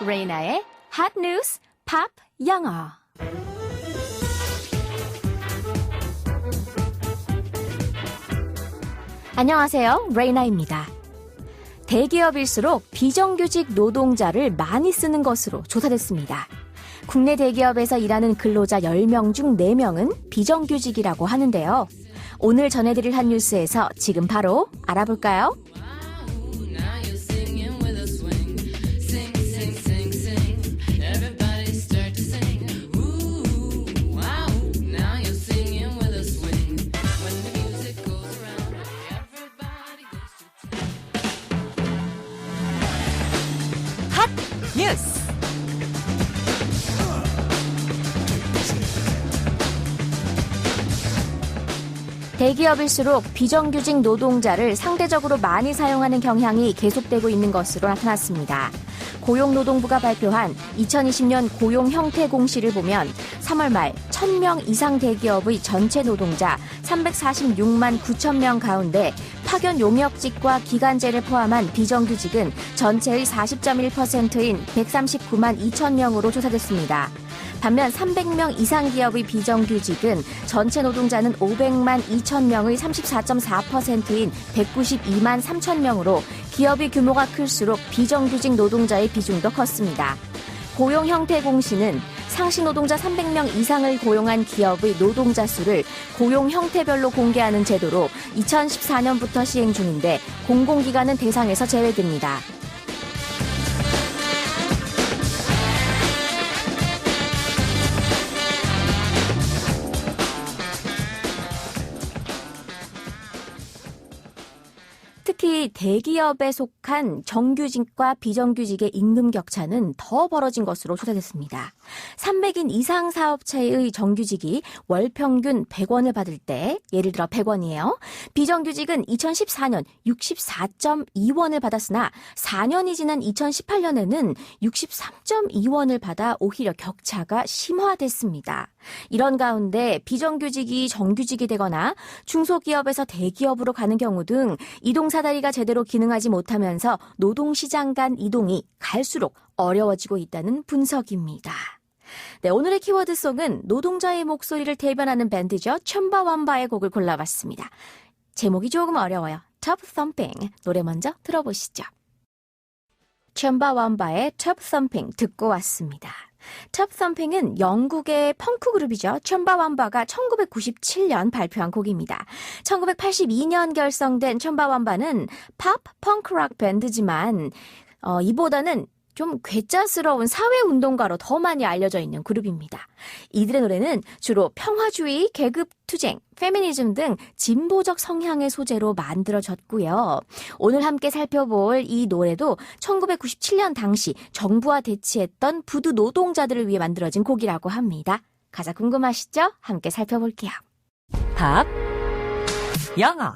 레이나의 Hot News 팝 영어. 안녕하세요, 레이나입니다. 대기업일수록 비정규직 노동자를 많이 쓰는 것으로 조사됐습니다. 국내 대기업에서 일하는 근로자 10명 중 4명은 비정규직이라고 하는데요. 오늘 전해드릴 한 뉴스에서 지금 바로 알아볼까요? 핫 뉴스. 대기업일수록 비정규직 노동자를 상대적으로 많이 사용하는 경향이 계속되고 있는 것으로 나타났습니다. 고용노동부가 발표한 2020년 고용 형태 공시를 보면 3월 말 1,000명 이상 대기업의 전체 노동자 346만 9천 명 가운데 파견 용역직과 기간제를 포함한 비정규직은 전체의 40.1%인 139만 2천 명으로 조사됐습니다. 반면 300명 이상 기업의 비정규직은 전체 노동자는 500만 2천 명의 34.4%인 192만 3천 명으로 기업의 규모가 클수록 비정규직 노동자의 비중도 컸습니다. 고용 형태 공시는 상시 노동자 300명 이상을 고용한 기업의 노동자 수를 고용 형태별로 공개하는 제도로 2014년부터 시행 중인데 공공기관은 대상에서 제외됩니다. 특히 대기업에 속한 정규직과 비정규직의 임금 격차는 더 벌어진 것으로 조사됐습니다. 300인 이상 사업체의 정규직이 월 평균 100원을 받을 때, 예를 들어 100원이에요. 비정규직은 2014년 64.2원을 받았으나 4년이 지난 2018년에는 63.2원을 받아 오히려 격차가 심화됐습니다. 이런 가운데 비정규직이 정규직이 되거나 중소기업에서 대기업으로 가는 경우 등 이동사다리가 제대로 기능하지 못하면서 노동시장 간 이동이 갈수록 어려워지고 있다는 분석입니다. 네, 오늘의 키워드송은 노동자의 목소리를 대변하는 밴드죠. 첨바완바의 곡을 골라봤습니다. 제목이 조금 어려워요. Top Thumping. 노래 먼저 들어보시죠. 첨바완바의 Top Thumping 듣고 왔습니다. Top Thumping은 영국의 펑크 그룹이죠. 첨바완바가 1997년 발표한 곡입니다. 1982년 결성된 첨바완바는 팝, 펑크락 밴드지만 이보다는 좀 괴짜스러운 사회운동가로 더 많이 알려져 있는 그룹입니다. 이들의 노래는 주로 평화주의, 계급투쟁, 페미니즘 등 진보적 성향의 소재로 만들어졌고요. 오늘 함께 살펴볼 이 노래도 1997년 당시 정부와 대치했던 부두 노동자들을 위해 만들어진 곡이라고 합니다. 가사 궁금하시죠? 함께 살펴볼게요. 팝 영어.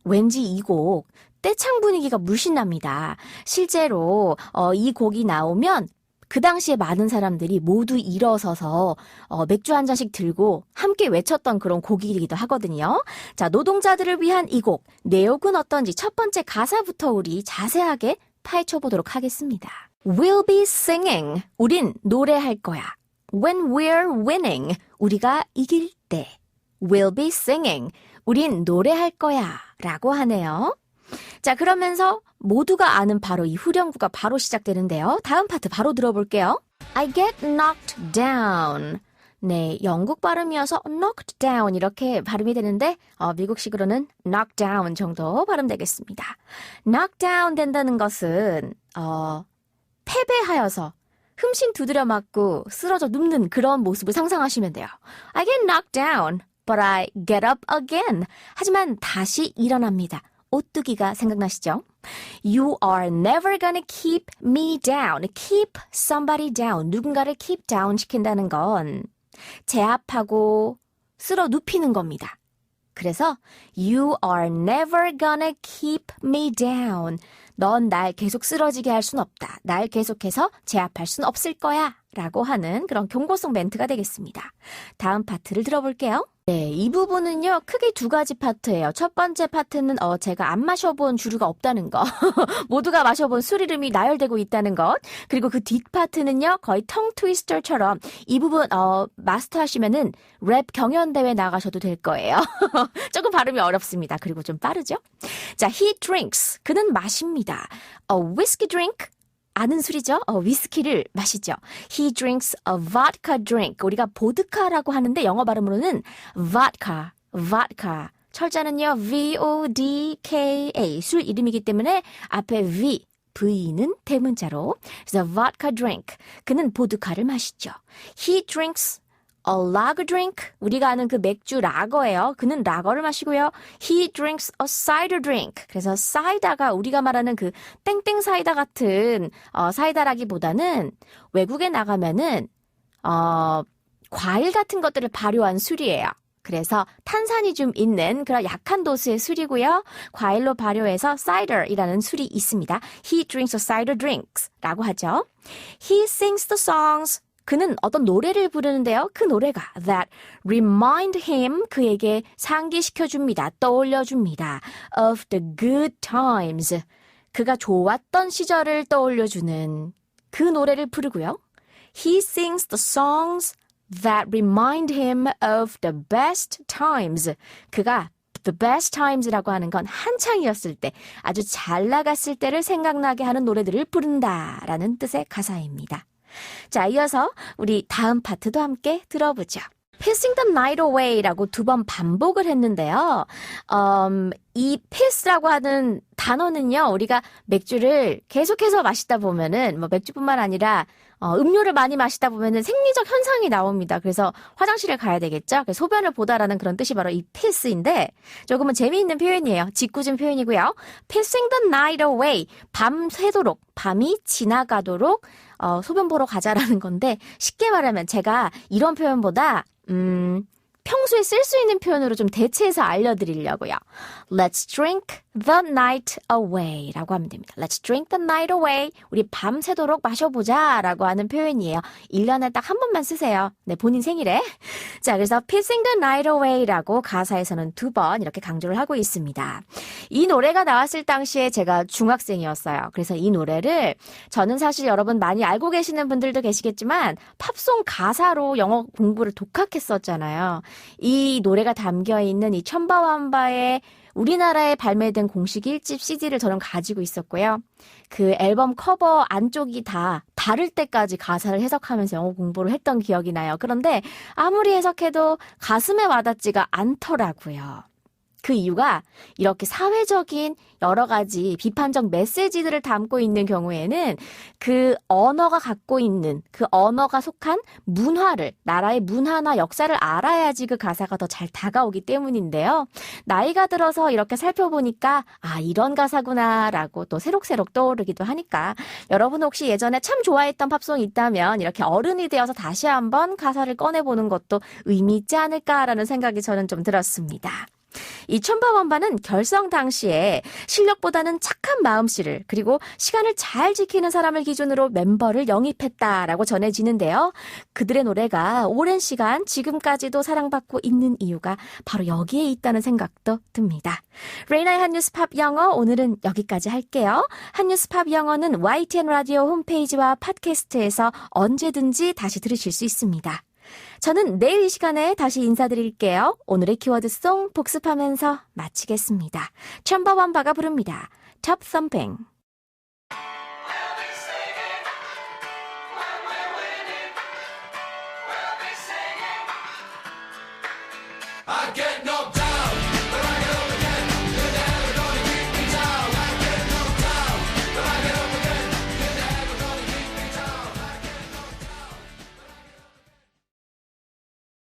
왠지 이 곡 떼창 분위기가 물씬 납니다. 실제로 이 곡이 나오면 그 당시에 많은 사람들이 모두 일어서서 맥주 한 잔씩 들고 함께 외쳤던 그런 곡이기도 하거든요. 자, 노동자들을 위한 이 곡, 내용은 어떤지 첫 번째 가사부터 우리 자세하게 파헤쳐 보도록 하겠습니다. We'll be singing. 우린 노래할 거야. When we're winning. 우리가 이길 때. We'll be singing. 우린 노래할 거야. 라고 하네요. 자, 그러면서 모두가 아는 바로 이 후렴구가 바로 시작되는데요. 다음 파트 바로 들어볼게요. I get knocked down. 네, 영국 발음이어서 knocked down 이렇게 발음이 되는데 미국식으로는 knocked down 정도 발음되겠습니다. knocked down 된다는 것은 패배하여서 흠씬 두드려 맞고 쓰러져 눕는 그런 모습을 상상하시면 돼요. I get knocked down, but I get up again. 하지만 다시 일어납니다. 오뚜기가 생각나시죠? You are never gonna keep me down. Keep somebody down. 누군가를 keep down 시킨다는 건 제압하고 쓸어 눕히는 겁니다. 그래서 You are never gonna keep me down. 넌 날 계속 쓰러지게 할 순 없다. 날 계속해서 제압할 순 없을 거야. 라고 하는 그런 경고성 멘트가 되겠습니다. 다음 파트를 들어볼게요. 네, 이 부분은요, 크게 두 가지 파트예요. 첫 번째 파트는 제가 안 마셔본 주류가 없다는 거. 모두가 마셔본 술 이름이 나열되고 있다는 것. 그리고 그 뒷 파트는요, 거의 텅 트위스터처럼 이 부분 마스터하시면은 랩 경연대회 나가셔도 될 거예요. 조금 발음이 어렵습니다. 그리고 좀 빠르죠? 자, he drinks. 그는 마십니다. whiskey drink. 아는 술이죠? 위스키를 마시죠. He drinks a vodka drink. 우리가 보드카라고 하는데 영어 발음으로는 vodka. 철자는요, V-O-D-K-A. 술 이름이기 때문에 앞에 V는 대문자로. 그래서 vodka drink. 그는 보드카를 마시죠. He drinks a lager drink. 우리가 아는 그 맥주 라거예요. 그는 라거를 마시고요. He drinks a cider drink. 그래서 사이다가 우리가 말하는 그 땡땡 사이다 같은 사이다라기보다는 외국에 나가면은 과일 같은 것들을 발효한 술이에요. 그래서 탄산이 좀 있는 그런 약한 도수의 술이고요. 과일로 발효해서 cider이라는 술이 있습니다. He drinks a cider drinks라고 하죠. He sings the songs. 그는 어떤 노래를 부르는데요. 그 노래가 that remind him, 그에게 상기시켜줍니다. 떠올려줍니다. of the good times. 그가 좋았던 시절을 떠올려주는 그 노래를 부르고요. He sings the songs that remind him of the best times. 그가 the best times라고 하는 건 한창이었을 때, 아주 잘 나갔을 때를 생각나게 하는 노래들을 부른다라는 뜻의 가사입니다. 자, 이어서 우리 다음 파트도 함께 들어보죠. Pissing the night away라고 두 번 반복을 했는데요. 이 piss라고 하는 단어는요, 우리가 맥주를 계속해서 마시다 보면은, 맥주뿐만 아니라, 음료를 많이 마시다 보면은 생리적 현상이 나옵니다. 그래서 화장실에 가야 되겠죠? 그래서 소변을 보다라는 그런 뜻이 바로 이 piss인데, 조금은 재미있는 표현이에요. 짓궂은 표현이고요. Pissing the night away. 밤 새도록, 밤이 지나가도록, 소변 보러 가자라는 건데, 쉽게 말하면 제가 이런 표현보다, 평소에 쓸 수 있는 표현으로 좀 대체해서 알려드리려고요. Let's drink the night away 라고 하면 됩니다. Let's drink the night away. 우리 밤새도록 마셔보자 라고 하는 표현이에요. 1년에 딱 한 번만 쓰세요. 네, 본인 생일에. 자, 그래서 pissing the night away 라고 가사에서는 두 번 이렇게 강조를 하고 있습니다. 이 노래가 나왔을 당시에 제가 중학생이었어요. 그래서 이 노래를 저는 사실 여러분 많이 알고 계시는 분들도 계시겠지만 팝송 가사로 영어 공부를 독학했었잖아요. 이 노래가 담겨있는 이 천바완바의 우리나라에 발매된 공식 1집 CD를 저는 가지고 있었고요. 그 앨범 커버 안쪽이 다 다를 때까지 가사를 해석하면서 영어 공부를 했던 기억이 나요. 그런데 아무리 해석해도 가슴에 와닿지가 않더라고요. 그 이유가 이렇게 사회적인 여러 가지 비판적 메시지들을 담고 있는 경우에는 그 언어가 갖고 있는, 그 언어가 속한 문화를, 나라의 문화나 역사를 알아야지 그 가사가 더 잘 다가오기 때문인데요. 나이가 들어서 이렇게 살펴보니까 이런 가사구나라고 또 새록새록 떠오르기도 하니까 여러분 혹시 예전에 참 좋아했던 팝송이 있다면 이렇게 어른이 되어서 다시 한번 가사를 꺼내보는 것도 의미 있지 않을까라는 생각이 저는 좀 들었습니다. 이 천바완바는 결성 당시에 실력보다는 착한 마음씨를, 그리고 시간을 잘 지키는 사람을 기준으로 멤버를 영입했다라고 전해지는데요. 그들의 노래가 오랜 시간 지금까지도 사랑받고 있는 이유가 바로 여기에 있다는 생각도 듭니다. 레이나의 한뉴스 팝 영어, 오늘은 여기까지 할게요. 한뉴스 팝 영어는 YTN 라디오 홈페이지와 팟캐스트에서 언제든지 다시 들으실 수 있습니다. 저는 내일 이 시간에 다시 인사드릴게요. 오늘의 키워드송 복습하면서 마치겠습니다. 천바완바가 부릅니다. Top Thumping.